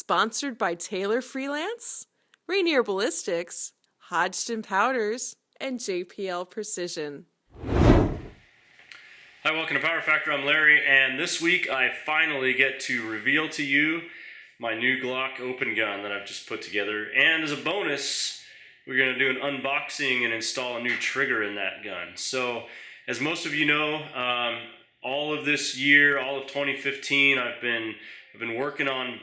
Sponsored by Taylor Freelance, Rainier Ballistics, Hodgson Powders, and JPL Precision. Hi, welcome to Power Factor. I'm Larry, and this week I finally get to reveal to you my new Glock open gun that I've just put together. And as a bonus, we're going to do an unboxing and install a new trigger in that gun. So, as most of you know, all of this year, all of 2015, I've been working on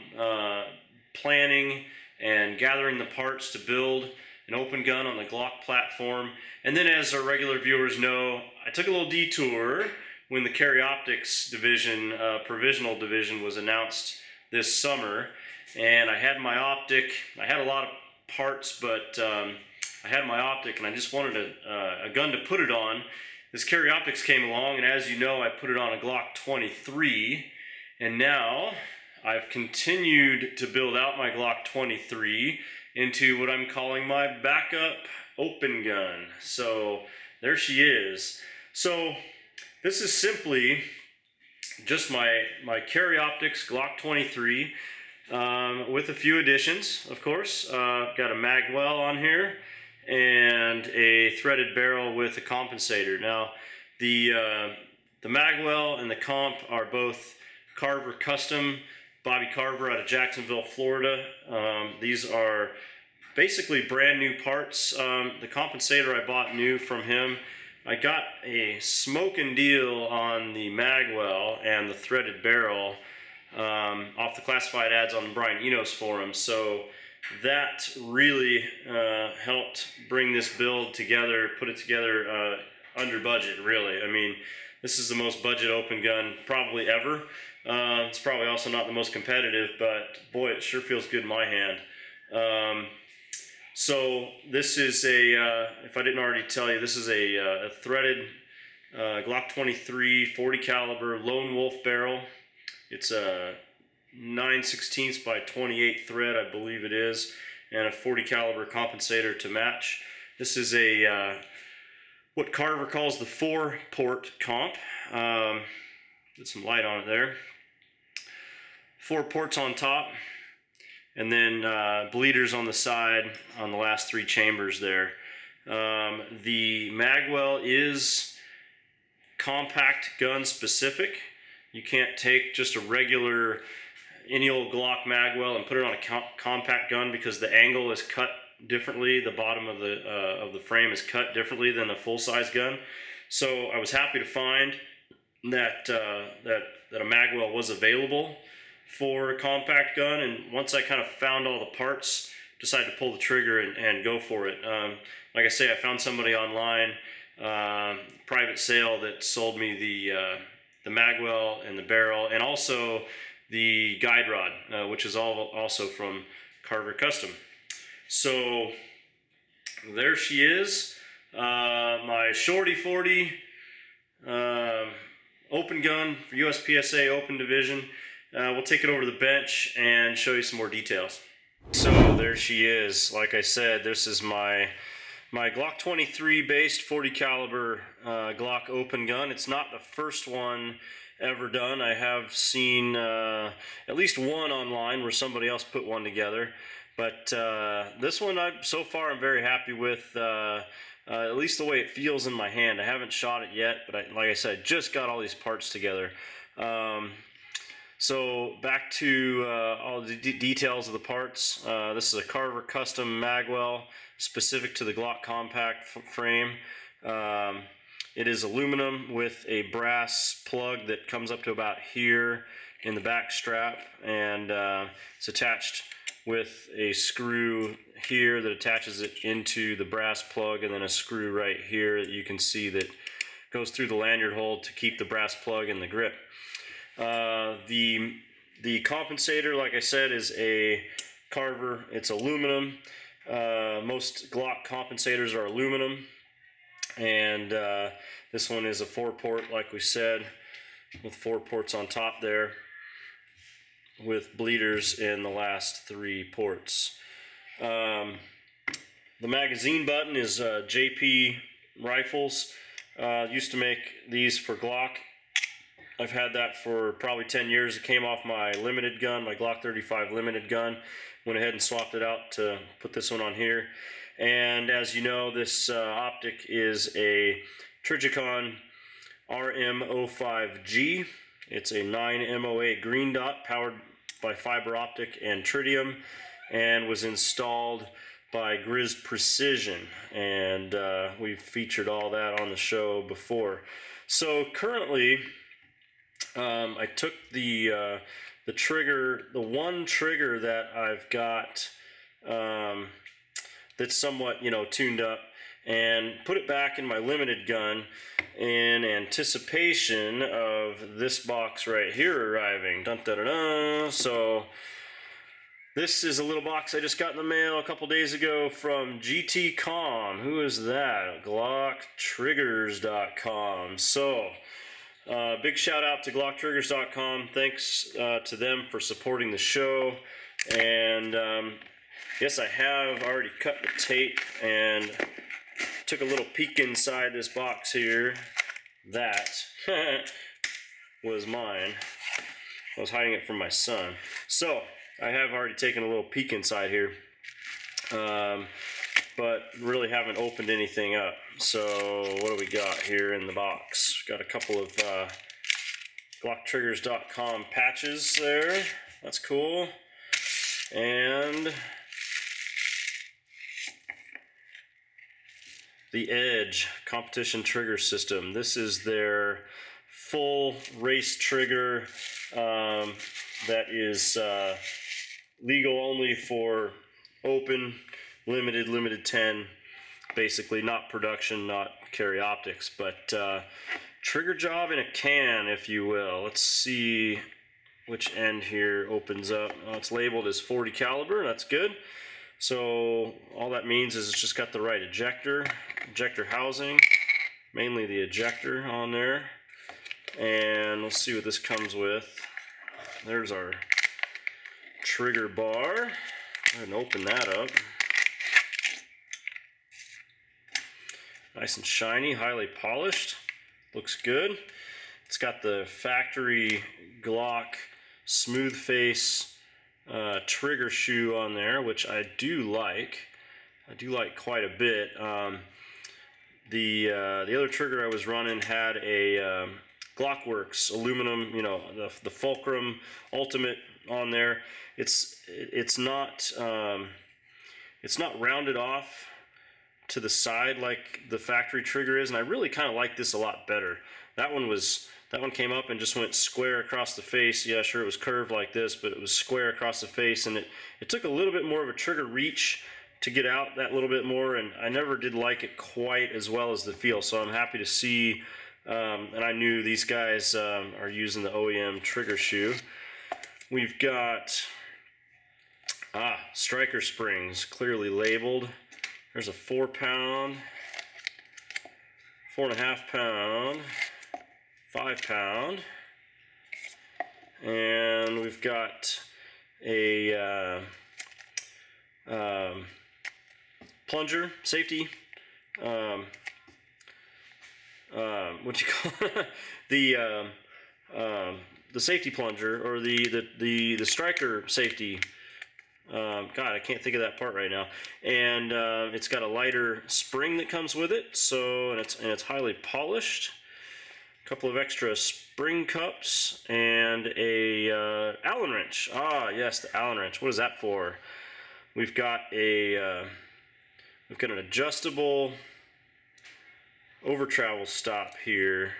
planning and gathering the parts to build an open gun on the Glock platform. And then, as our regular viewers know, I took a little detour when the Carry Optics division, provisional division, was announced this summer. And I had my optic. I had a lot of parts, but I had my optic, and I just wanted a gun to put it on. This Carry Optics came along, and as you know, I put it on a Glock 23, and now I've continued to build out my Glock 23 into what I'm calling my backup open gun. So there she is. So this is simply just my Carry Optics Glock 23 with a few additions, of course. Got a magwell on here and a threaded barrel with a compensator. Now, the magwell and the comp are both Carver custom, Bobby Carver out of Jacksonville, Florida. These are basically brand new parts. The compensator I bought new from him. I got a smoking deal on the magwell and the threaded barrel off the classified ads on Brian Eno's forum. So that really helped bring this build together, put it together under budget, really. I mean, this is the most budget open gun probably ever. It's probably also not the most competitive, but boy, it sure feels good in my hand. So this is if I didn't already tell you, this is a threaded Glock 23 40 caliber lone wolf barrel. It's a 9/16 by 28 thread, I believe it is, and a 40 caliber compensator to match. This is a what Carver calls the 4-port comp. Get some light on it there. 4 ports on top, and then bleeders on the side on the last 3 chambers there. The magwell is compact gun specific. You can't take just a regular any old Glock magwell and put it on a compact gun because the angle is cut differently. The bottom of the frame is cut differently than a full-size gun. So I was happy to find that that a magwell was available for a compact gun, and once I kind of found all the parts, decided to pull the trigger and go for it. Like I say, I found somebody online, private sale, that sold me the magwell and the barrel, and also the guide rod, which is also from Carver Custom. So there she is, my Shorty Forty open gun for USPSA Open Division. We'll take it over to the bench and show you some more details. So there she is. Like I said, this is my Glock 23 based 40 caliber Glock open gun. It's not the first one ever done. I have seen at least one online where somebody else put one together, but this one so far I'm very happy with, at least the way it feels in my hand. I haven't shot it yet, but like I said, just got all these parts together. So back to all the details of the parts. This is a Carver custom magwell specific to the Glock compact frame. It is aluminum with a brass plug that comes up to about here in the back strap, and it's attached with a screw here that attaches it into the brass plug, and then a screw right here that you can see that goes through the lanyard hole to keep the brass plug in the grip. The compensator, like I said, is a Carver. It's aluminum. Most Glock compensators are aluminum, and this one is a 4-port, like we said, with 4 ports on top there, with bleeders in the last 3 ports. The magazine button is JP Rifles. Used to make these for Glock. I've had that for probably 10 years. It came off my limited gun, my Glock 35 limited gun. Went ahead and swapped it out to put this one on here. And as you know, this optic is a Trijicon RM05G. It's a 9 MOA green dot powered by fiber optic and tritium, and was installed by Grizz Precision, and we've featured all that on the show before. So currently, I took the trigger, the one trigger that I've got that's somewhat, you know, tuned up, and put it back in my limited gun in anticipation of this box right here arriving. Dun, dun, dun, dun. So this is a little box I just got in the mail a couple days ago from GT.com. Who is that? GlockTriggers.com. So big shout out to GlockTriggers.com. Thanks to them for supporting the show. And yes, I have already cut the tape and took a little peek inside this box here. That was mine. I was hiding it from my son. So I have already taken a little peek inside here, but really haven't opened anything up. So what do we got here in the box? Got a couple of GlockTriggers.com patches there. That's cool. And the Edge competition trigger system. This is their full race trigger that is legal only for open, limited 10, basically, not production, not carry optics, but trigger job in a can, if you will. Let's see which end here opens up. Oh, it's labeled as 40 caliber. That's good. So all that means is it's just got the right ejector housing, mainly the ejector on there. And we'll see what this comes with. There's our trigger bar. Go ahead and open that up. Nice and shiny, highly polished. Looks good. It's got the factory Glock smooth face trigger shoe on there, which I do like. I do like quite a bit. The other trigger I was running had a Glockworks aluminum, you know, the Fulcrum Ultimate on there. It's not rounded off to the side like the factory trigger is, and I really kind of like this a lot better. That one came up and just went square across the face. Yeah, sure, it was curved like this, but it was square across the face, and it took a little bit more of a trigger reach to get out that little bit more, and I never did like it quite as well as the feel. So I'm happy to see, and I knew these guys are using the OEM trigger shoe. We've got striker springs, clearly labeled. There's a 4-pound, 4.5-pound, 5-pound, and we've got a plunger safety. What do you call it? The safety plunger, or the striker safety. God, I can't think of that part right now. And it's got a lighter spring that comes with it. So and it's highly polished. A couple of extra spring cups and a Allen wrench. Ah, yes, the Allen wrench. What is that for? We've got an adjustable over travel stop here.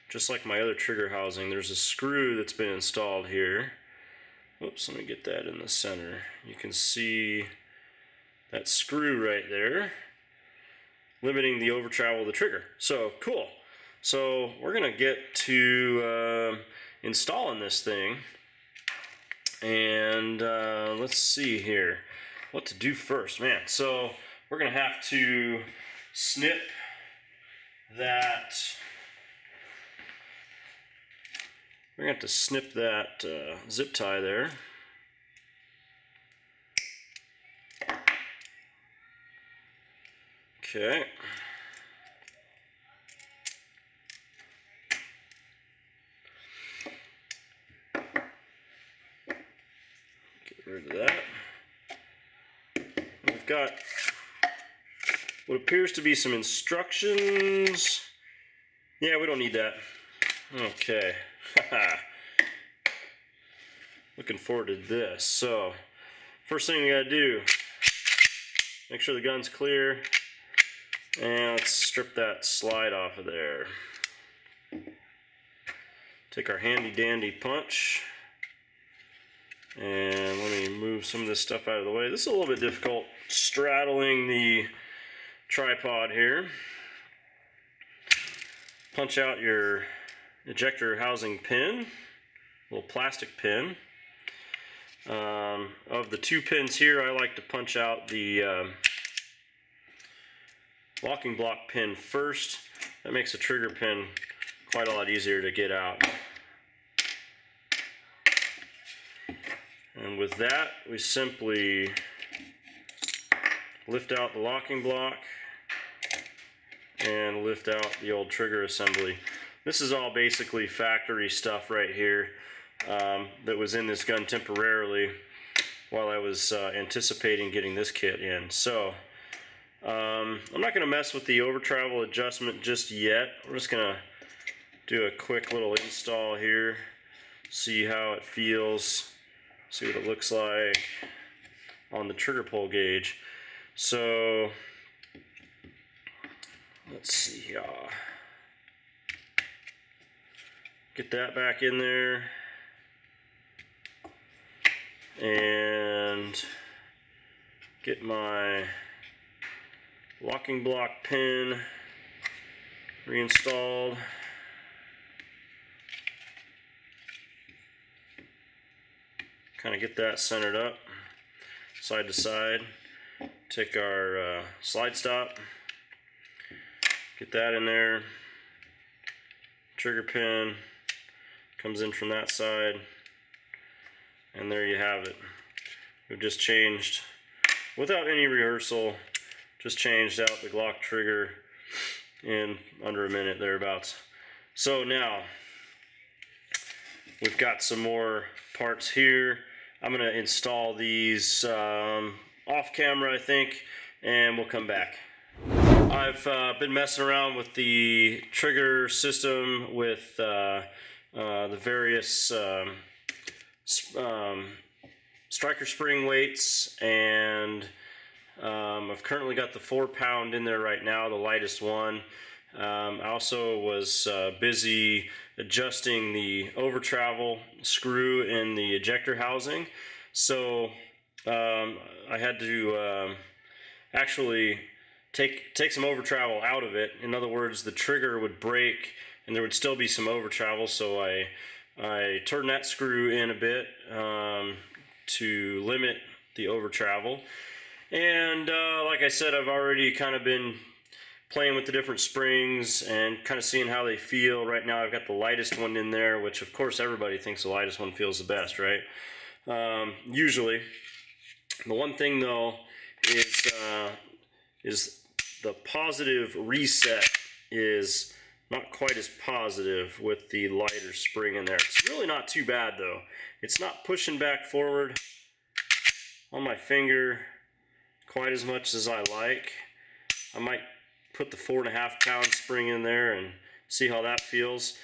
Just like my other trigger housing, there's a screw that's been installed here. Oops, let me get that in the center. You can see that screw right there, limiting the over travel of the trigger. So cool. So we're gonna get to installing this thing, and let's see here what to do first, man. So we're gonna have to snip that. We're going to have to snip that zip tie there. Okay. Get rid of that. We've got what appears to be some instructions. Yeah, we don't need that. Okay. Looking forward to this. So, first thing we gotta do, make sure the gun's clear. And let's strip that slide off of there. Take our handy dandy punch. And let me move some of this stuff out of the way. This is a little bit difficult straddling the tripod here. Punch out your ejector housing pin, little plastic pin. Of the 2 pins here, I like to punch out the locking block pin first. That makes the trigger pin quite a lot easier to get out. And with that, we simply lift out the locking block and lift out the old trigger assembly. This is all basically factory stuff right here that was in this gun temporarily while I was anticipating getting this kit in. So I'm not going to mess with the over travel adjustment just yet. We're just going to do a quick little install here, see how it feels, see what it looks like on the trigger pull gauge. So let's see here. Get that back in there and get my locking block pin reinstalled. Kind of get that centered up side to side. Take our slide stop, get that in there. Trigger pin comes in from that side, and there you have it. We've just changed, without any rehearsal, just changed out the Glock trigger in under a minute thereabouts. So now we've got some more parts here. I'm going to install these off camera, I think, and we'll come back. I've been messing around with the trigger system with the various striker spring weights, and I've currently got the 4-pound in there right now, the lightest one. I also was busy adjusting the over travel screw in the ejector housing, so I had to actually take some over travel out of it. In other words, the trigger would break and there would still be some over travel, so I turned that screw in a bit to limit the over travel. And like I said, I've already kind of been playing with the different springs and kind of seeing how they feel. Right now I've got the lightest one in there, which of course everybody thinks the lightest one feels the best, right? Usually. The one thing though is the positive reset is not quite as positive with the lighter spring in there. It's really not too bad though. It's not pushing back forward on my finger quite as much as I like. I might put the 4.5-pound spring in there and see how that feels.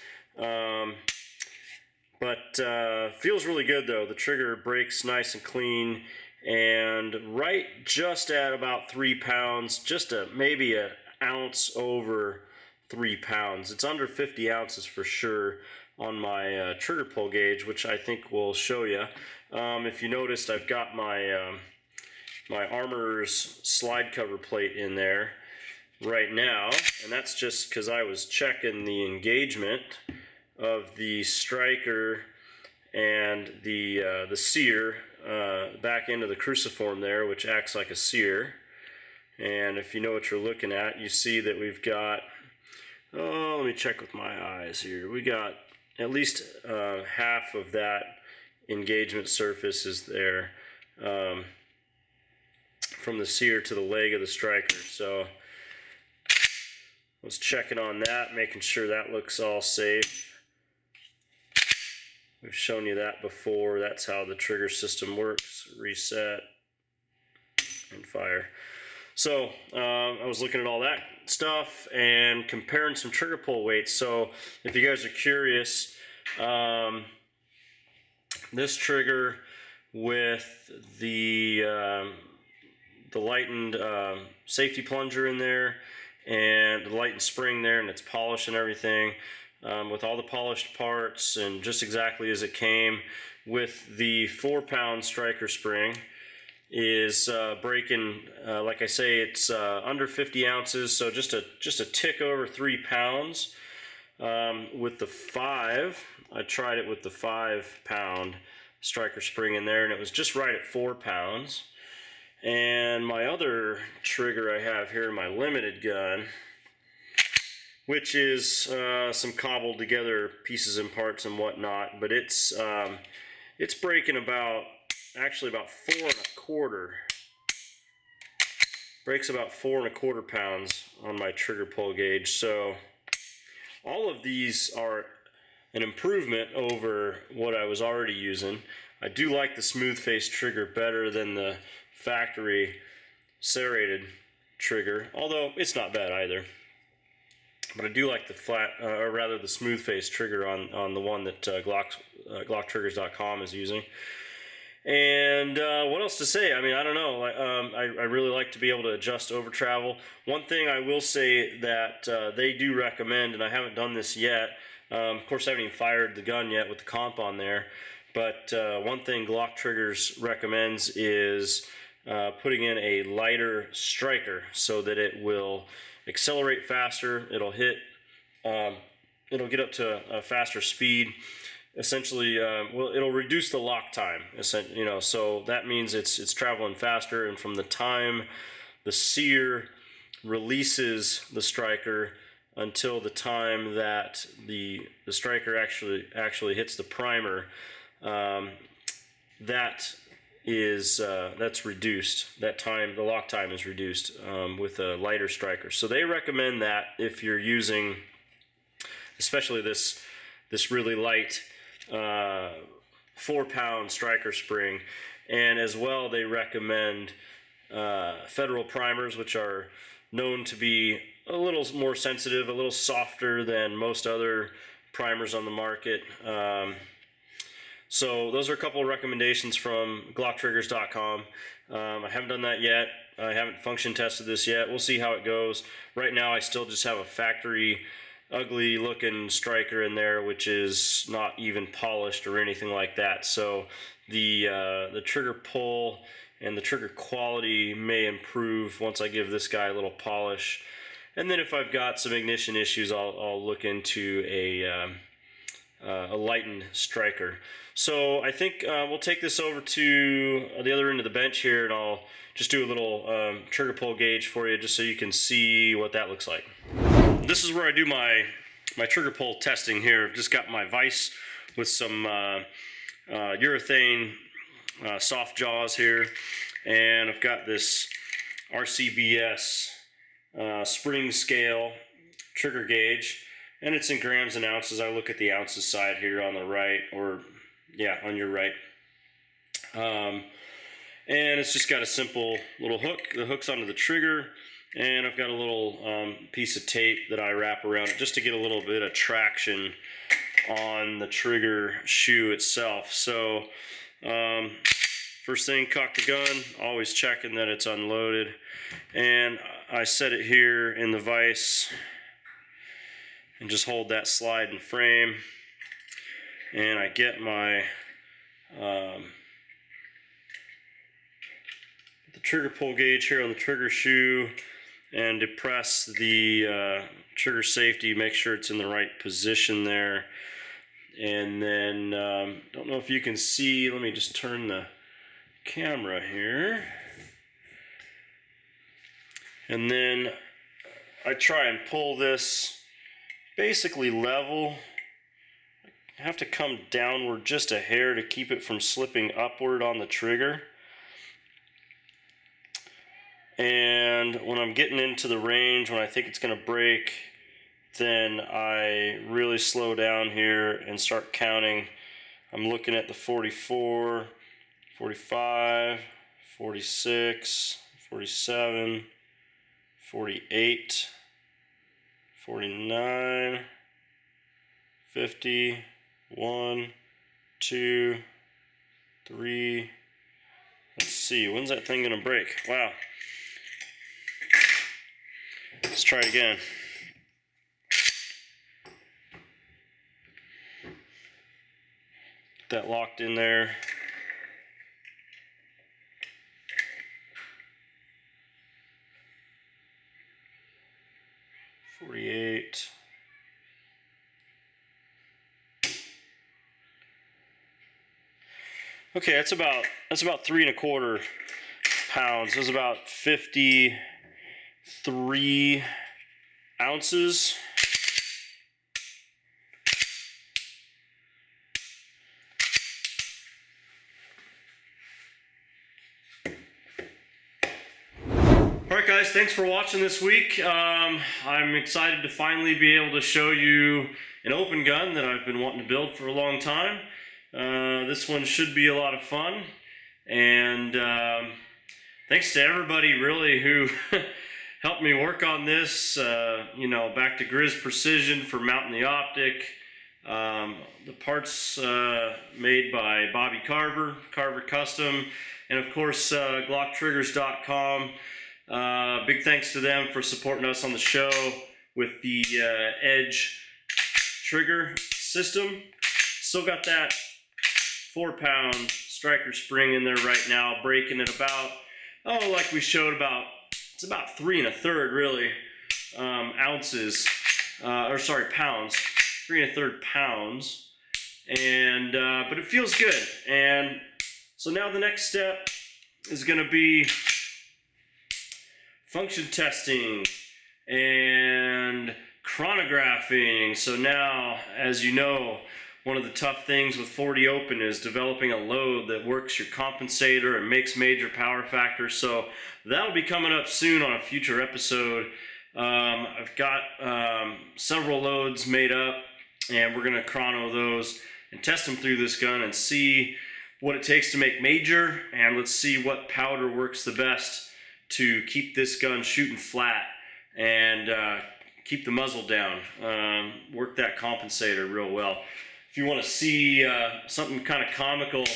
Feels really good though. The trigger breaks nice and clean, and right just at about 3 pounds, just maybe an ounce over 3 pounds. It's under 50 ounces for sure on my trigger pull gauge, which I think will show you. If you noticed, I've got my my Armor's slide cover plate in there right now, and that's just because I was checking the engagement of the striker and the sear back into the cruciform there, which acts like a sear. And if you know what you're looking at, you see that we've got, oh, let me check with my eyes here. We got at least half of that engagement surface is there from the sear to the leg of the striker. So I was checking on that, making sure that looks all safe. We've shown you that before. That's how the trigger system works. Reset and fire. So I was looking at all that stuff and comparing some trigger pull weights. So if you guys are curious, this trigger with the lightened safety plunger in there and the lightened spring there, and it's polished and everything, with all the polished parts and just exactly as it came, with the 4-pound striker spring, is breaking, like I say, it's under 50 ounces, so just a tick over 3 pounds. With the 5, I tried it with the 5-pound striker spring in there, and it was just right at 4 pounds. And my other trigger I have here, my limited gun, which is some cobbled together pieces and parts and whatnot, but it's breaking about 4.25. Breaks about 4.25 pounds on my trigger pull gauge. So all of these are an improvement over what I was already using. I do like the smooth face trigger better than the factory serrated trigger, although it's not bad either. But I do like the flat, or rather the smooth face trigger on the one that GlockTriggers.com is using. And what else to say? I mean, I don't know. I really like to be able to adjust over travel. One thing I will say that they do recommend, and I haven't done this yet. Of course, I haven't even fired the gun yet with the comp on there. But one thing Glock Triggers recommends is putting in a lighter striker so that it will accelerate faster. It'll hit. It'll get up to a faster speed. Essentially, well, it'll reduce the lock time. You know, so that means it's traveling faster, and from the time the sear releases the striker until the time that the striker actually hits the primer, that's reduced. That time, the lock time is reduced with a lighter striker. So they recommend that if you're using, especially this really light 4-pound striker spring, and as well they recommend Federal primers, which are known to be a little more sensitive, a little softer than most other primers on the market. So those are a couple of recommendations from GlockTriggers.com. I haven't done that yet. I haven't function tested this yet. We'll see how it goes. Right now I still just have a factory ugly looking striker in there, which is not even polished or anything like that. So the trigger pull and the trigger quality may improve once I give this guy a little polish. And then if I've got some ignition issues, I'll look into a lightened striker. So I think we'll take this over to the other end of the bench here, and I'll just do a little trigger pull gauge for you just so you can see what that looks like. This is where I do my trigger pull testing here. I've just got my vise with some urethane soft jaws here, and I've got this RCBS spring scale trigger gauge, and it's in grams and ounces. I look at the ounces side here on the right, or yeah, on your right. And it's just got a simple little hook. The hook's onto the trigger, and I've got a little piece of tape that I wrap around it just to get a little bit of traction on the trigger shoe itself. So first thing, cock the gun, always checking that it's unloaded, and I set it here in the vise and just hold that slide and frame, and I get my the trigger pull gauge here on the trigger shoe and depress the trigger safety, make sure it's in the right position there. And then don't know if you can see, let me just turn the camera here, and then I try and pull this basically level. I have to come downward just a hair to keep it from slipping upward on the trigger. And when I'm getting into the range, when I think it's going to break, then I really slow down here and start counting I'm looking at the 44, 45, 46, 47, 48, 49, 50, 1, 2, 3. Let's see, when's that thing gonna break? Wow. Let's try it again. Get that locked in there. $48. Okay, that's about 3¼ pounds. That's about 53 ounces. Alright guys, thanks for watching this week. I'm excited to finally be able to show you an open gun that I've been wanting to build for a long time. This one should be a lot of fun, and thanks to everybody really who helped me work on this. You know, back to Grizz Precision for mounting the optic. The parts made by Bobby Carver, Carver Custom, and of course GlockTriggers.com. Big thanks to them for supporting us on the show with the Edge trigger system. Still got that 4-pound striker spring in there right now, breaking at about, like we showed, it's about 3 1/3 really ounces, or sorry, pounds, 3 1/3 pounds, and but it feels good. And so now the next step is going to be function testing and chronographing. So now, as you know, one of the tough things with 40 open is developing a load that works your compensator and makes major power factors. So that'll be coming up soon on a future episode. I've got several loads made up, and we're gonna chrono those and test them through this gun and see what it takes to make major, and let's see what powder works the best to keep this gun shooting flat and keep the muzzle down, work that compensator real well. If you want to see something kind of comical,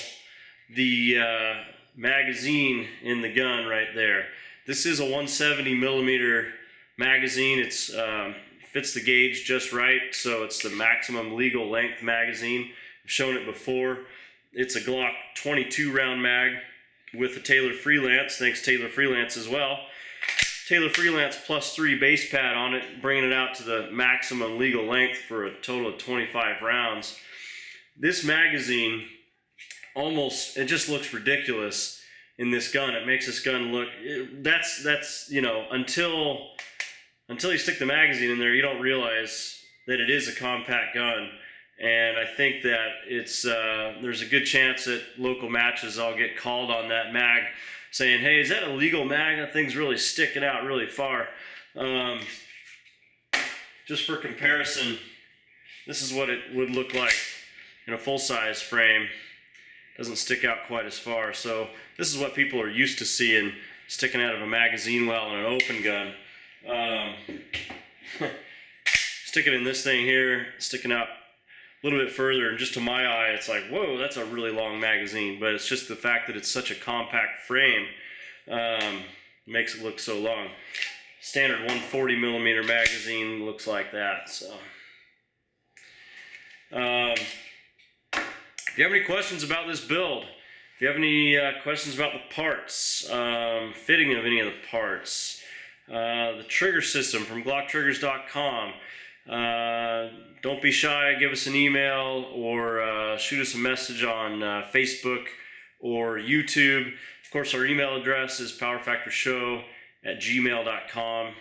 the magazine in the gun right there. This is a 170 millimeter magazine. It's fits the gauge just right, so it's the maximum legal length magazine. I've shown it before. It's a Glock 22 round mag with a Taylor Freelance, thanks Taylor Freelance as well. Taylor Freelance +3 base pad on it, bringing it out to the maximum legal length for a total of 25 rounds. This magazine it just looks ridiculous in this gun. It makes this gun look, that's you know, until you stick the magazine in there, you don't realize that it is a compact gun. And I think that it's there's a good chance that local matches I'll get called on that mag, saying, "Hey, is that a legal mag? That thing's really sticking out really far." Just for comparison, this is what it would look like in a full-size frame. Doesn't stick out quite as far. So this is what people are used to seeing sticking out of a magazine well in an open gun. Stick it in this thing here, sticking out a little bit further, and just to my eye it's like, whoa, that's a really long magazine. But it's just the fact that it's such a compact frame makes it look so long. Standard 140 millimeter magazine looks like that. So if you have any questions about this build, if you have any questions about the parts, fitting of any of the parts, the trigger system from GlockTriggers.com, don't be shy, give us an email or shoot us a message on Facebook or YouTube. Of course, our email address is powerfactorshow@gmail.com.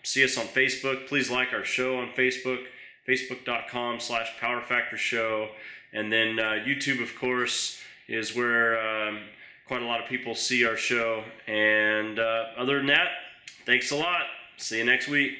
See us on Facebook. Please like our show on Facebook, facebook.com/powerfactorshow. And then YouTube, of course, is where quite a lot of people see our show. And other than that, thanks a lot. See you next week.